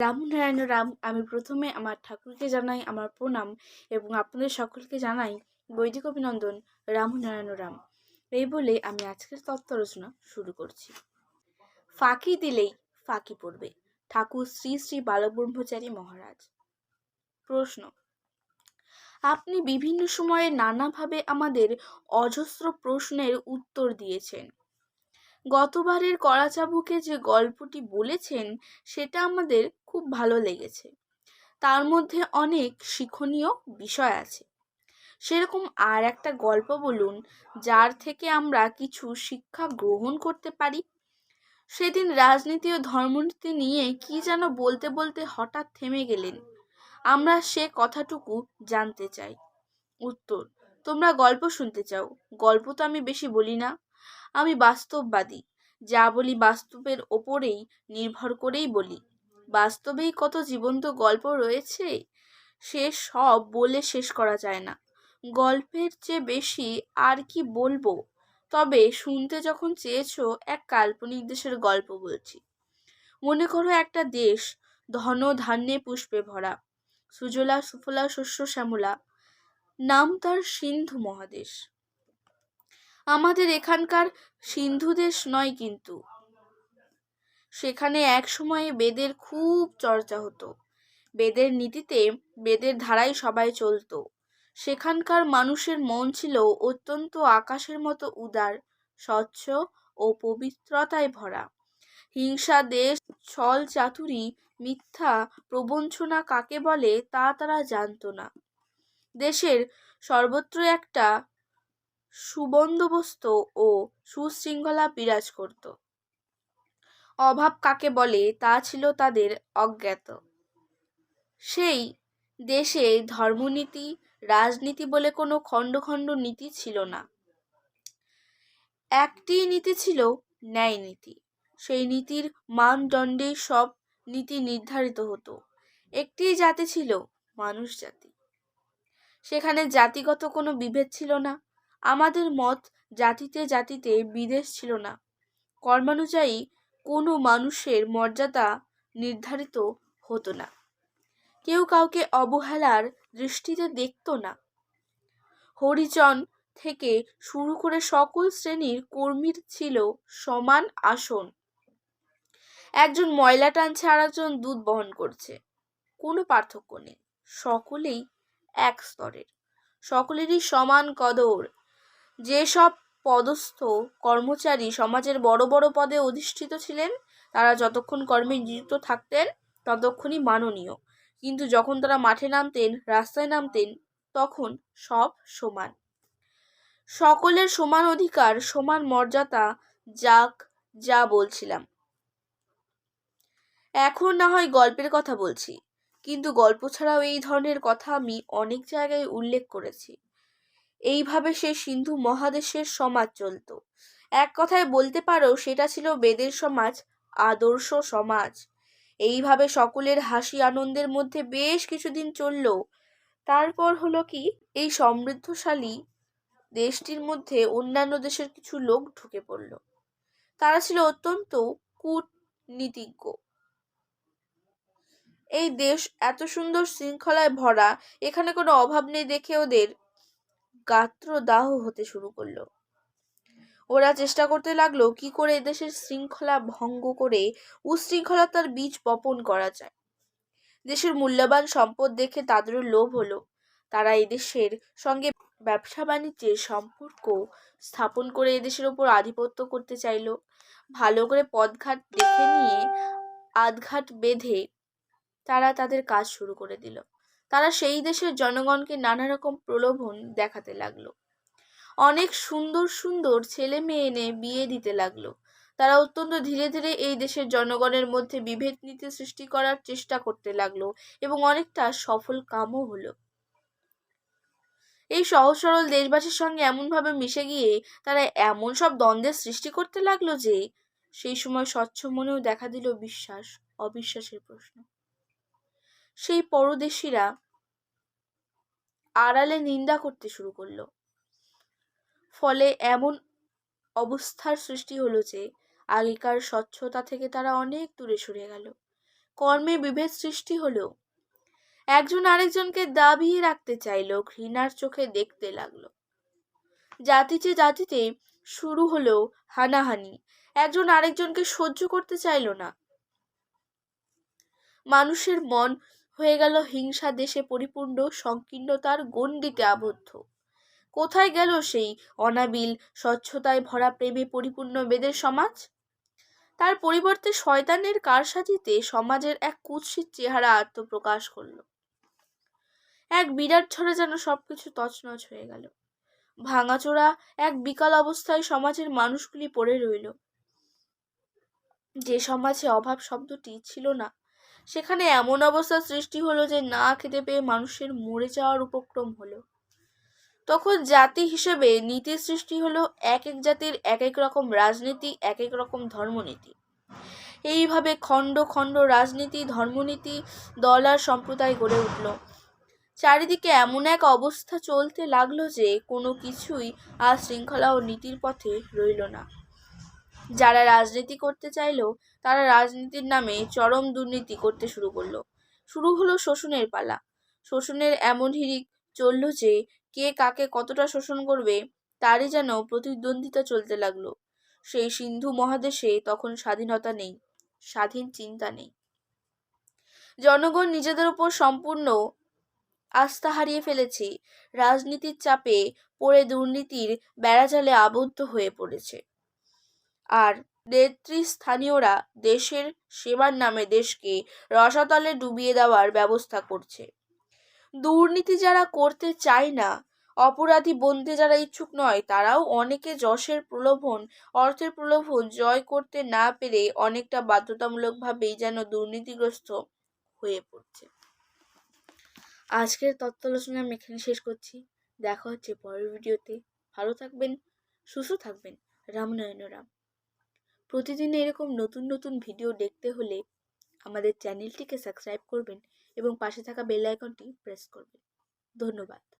রামনারায়ণ রাম। আমি প্রথমে আমার ঠাকুরকে জানাই আমার প্রণাম এবং আপনাদের সকলকে জানাই বৈদিক অভিনন্দন। রামনারায়ণ রাম এই বলে আমি আজকের তত্ত্ব রচনা শুরু করছি। ফাঁকি দিলেই ফাঁকি পড়বে। ঠাকুর শ্রী শ্রী বালব্রহ্মচারী মহারাজ। প্রশ্ন: আপনি বিভিন্ন সময়ে নানাভাবে আমাদের অজস্র প্রশ্নের উত্তর দিয়েছেন। গতবারের কড়াচাবুকে যে গল্পটি বলেছেন সেটা আমাদের খুব ভালো লেগেছে। তার মধ্যে অনেক শিক্ষণীয় বিষয় আছে। সেরকম আর একটা গল্প বলুন যার থেকে আমরা কিছু শিক্ষা গ্রহণ করতে পারি। সেদিন রাজনীতি ও ধর্মনীতি নিয়ে কি যেন বলতে বলতে হঠাৎ থেমে গেলেন। আমরা সে কথাটুকু জানতে চাই। উত্তর: তোমরা গল্প শুনতে চাও? গল্প তো আমি বেশি বলি না। আমি বাস্তববাদী। যা বলি বাস্তবের ওপরেই নির্ভর করেই বলি। বাস্তবেই কত জীবন্ত গল্প রয়েছে, সে সব বলে শেষ করা যায় না। গল্পের চেয়ে বেশি আর কি বলবো। তবে শুনতে যখন চেয়েছো, এক কাল্পনিক দেশের গল্প বলছি। মনে করো একটা দেশ, ধন ধান্যে পুষ্পে ভরা, সুজলা সুফলা শস্য শ্যামলা। নাম তার সিন্ধু মহাদেশ। আমাদের এখানকার সিন্ধু দেশ নয়, কিন্তু সেখানে এক সময়ে বেদের খুব চর্চা হতো। বেদের নীতিতে, বেদের ধারায় সবাই চলতো। সেখানকার মানুষের মন ছিল অত্যন্ত আকাশের মতো উদার, স্বচ্ছ ও পবিত্রতায় ভরা। হিংসা, দেশ, ছল চাতুরি, মিথ্যা প্রবঞ্চনা কাকে বলে তা তারা জানত না। দেশের সর্বত্র একটা সুবন্দোবস্ত ও সুশৃঙ্খলা বিরাজ করত। অভাব কাকে বলে তা ছিল তাদের অজ্ঞাত। সেই দেশে ধর্মনীতি, রাজনীতি বলে কোনো খণ্ড খণ্ড নীতি ছিল না। একটি নীতি ছিল ন্যায় নীতি। সেই নীতির মানদণ্ডেই সব নীতি নির্ধারিত হতো। একটি জাতি ছিল মানুষ জাতি। সেখানে জাতিগত কোনো বিভেদ ছিল না। আমাদের মত, জাতিতে জাতিতে বিদেশ ছিল না। কর্মানুযায়ী কোনো মানুষের মর্যাদা নির্ধারিত হতো না। কেউ কাউকে অবহেলার দৃষ্টিতে দেখত না। হরিজন থেকে শুরু করে সকল শ্রেণীর কর্মীর ছিল সমান আসন। একজন ময়লা টানছে আর একজন দুধ বহন করছে, কোনো পার্থক্য নেই। সকলেই এক স্তরের, সকলেরই সমান কদর। যেসব পদস্থ কর্মচারী সমাজের বড় বড় পদে অধিষ্ঠিত ছিলেন, তারা যতক্ষণ কর্মে নিযুক্ত থাকতেন ততক্ষণই মাননীয়। কিন্তু যখন তারা মাঠে নামতেন, রাস্তায় নামতেন, তখন সব সমান। সকলের সমান অধিকার, সমান মর্যাদা। যাক, যা বলছিলাম। এখন না হয় গল্পের কথা বলছি, কিন্তু গল্প ছাড়াও এই ধরনের কথা আমি অনেক জায়গায় উল্লেখ করেছি। এইভাবে সে সিন্ধু মহাদেশের সমাজ চলত। এক কথায় বলতে পারো সেটা ছিল বেদের সমাজ, আদর্শ সমাজ। এইভাবে সকলের হাসি আনন্দের মধ্যে বেশ কিছুদিন চলল। তারপর হলো কি, এই সমৃদ্ধশালী দেশটির মধ্যে অন্যান্য দেশের কিছু লোক ঢুকে পড়ল। তারা ছিল অত্যন্ত কূটনীতিজ্ঞ। এই দেশ এত সুন্দর শৃঙ্খলায় ভরা, এখানে কোনো অভাব নেই দেখে ওদের গাত্রদাহ হতে শুরু করলো। ওরা চেষ্টা করতে লাগলো কি করে এদেশের শৃঙ্খলা ভঙ্গ করে উশৃঙ্খলতার বীজ বপন করা যায়। দেশের মূল্যবান সম্পদ দেখে তাদেরও লোভ হলো। তারা এদেশের সঙ্গে ব্যবসা বাণিজ্যের সম্পর্ক স্থাপন করে এদেশের ওপর আধিপত্য করতে চাইলো। ভালো করে পথঘাট দেখে নিয়ে আধঘাট বেঁধে তারা তাদের কাজ শুরু করে দিল। তারা সেই দেশের জনগণকে নানা রকম প্রলোভন দেখাতে লাগলো। অনেক সুন্দর সুন্দর ছেলে মেয়ে এনে বিয়ে দিতে লাগলো। তারা অত্যন্ত ধীরে ধীরে এই দেশের জনগণের মধ্যে বিভেদ নীতি সৃষ্টি করার চেষ্টা করতে লাগলো এবং অনেকটা সফল কামও হলো। এই সহজ সরল দেশবাসীর সঙ্গে এমনভাবে মিশে গিয়ে তারা এমন সব দ্বন্দ্বের সৃষ্টি করতে লাগলো যে সেই সময় স্বচ্ছ মনেও দেখা দিল বিশ্বাস অবিশ্বাসের প্রশ্ন। সেই পরদেশীরা আড়ালে নিন্দা করতে শুরু করলো। ফলে এমন অবস্থার সৃষ্টি হলো যে আগেকার স্বচ্ছতা থেকে তারা অনেক দূরে সরে গেল। কর্মে বিভেদ সৃষ্টি হলো। একজন আরেকজনকে দাবিয়ে রাখতে চাইলো, ঘৃণার চোখে দেখতে লাগলো। জাতিতে জাতিতে শুরু হলো হানাহানি, একজন আরেকজনকে সহ্য করতে চাইলো না। মানুষের মন হয়ে গেল হিংসা দেশে পরিপূর্ণ, সংকীর্ণতার গণ্ডিতে আবদ্ধ। কোথায় গেল সেই অনাবিল স্বচ্ছতায় ভরা প্রেমে পরিপূর্ণ বেদের সমাজ? তার পরিবর্তে শয়তানের কারসাজিতে সমাজের এক কুৎসিত চেহারা আত্মপ্রকাশ করলো। এক বিরাট ঝড়ে যেন সবকিছু তছনছ হয়ে গেল। ভাঙাচোরা এক বিকল অবস্থায় সমাজের মানুষগুলি পড়ে রইল। যে সমাজে অভাব শব্দটি ছিল না, সেখানে এমন অবস্থা সৃষ্টি হলো যে না খেতে পেয়ে মানুষের মরে যাওয়ার উপক্রম হলো। তখন জাতি হিসেবে নীতি সৃষ্টি হলো, এক এক জাতির এক এক রকম রাজনীতি, এক এক রকম ধর্মনীতি। এইভাবে খণ্ড খণ্ড রাজনীতি, ধর্মনীতি, দল আর সম্প্রদায় গড়ে উঠল। চারিদিকে এমন এক অবস্থা চলতে লাগলো যে কোনো কিছুই আর শৃঙ্খলা ও নীতির পথে রইল না। যারা রাজনীতি করতে চাইলো, তারা রাজনীতির নামে চরম দুর্নীতি করতে শুরু করলো। শুরু হলো শোষণের পালা। শোষণের এমন হিড়িক চলল যে কে কাকে কতটা শোষণ করবে তারই যেন প্রতিদ্বন্দ্বিতা চলতে লাগলো। সেই সিন্ধু মহাদেশে তখন স্বাধীনতা নেই, স্বাধীন চিন্তা নেই। জনগণ নিজেদের উপর সম্পূর্ণ আস্থা হারিয়ে ফেলেছে, রাজনীতির চাপে পড়ে দুর্নীতির বেড়াজালে আবদ্ধ হয়ে পড়েছে। আর নেতৃস্থানীয়রা দেশের সেবার নামে দেশকে রসাতলে ডুবিয়ে দেওয়ার ব্যবস্থা করছে। দুর্নীতি যারা করতে চায় না, অপরাধী বনতে যারা ইচ্ছুক নয়, তারাও অনেকে যশের প্রলোভন, অর্থের প্রলোভন জয় করতে না পেরে অনেকটা বাধ্যতামূলকভাবেই যেন দুর্নীতিগ্রস্ত হয়ে পড়ছে। আজকের তত্ত্ব আলোচনা আমি এখানে শেষ করছি। দেখা হচ্ছে পরের ভিডিওতে। ভালো থাকবেন, সুস্থ থাকবেন। রামনারায়ণ রাম। প্রতিদিন এরকম নতুন নতুন ভিডিও দেখতে হলে আমাদের চ্যানেলটিকে সাবস্ক্রাইব করবেন এবং পাশে থাকা বেল আইকনটি প্রেস করবেন। ধন্যবাদ।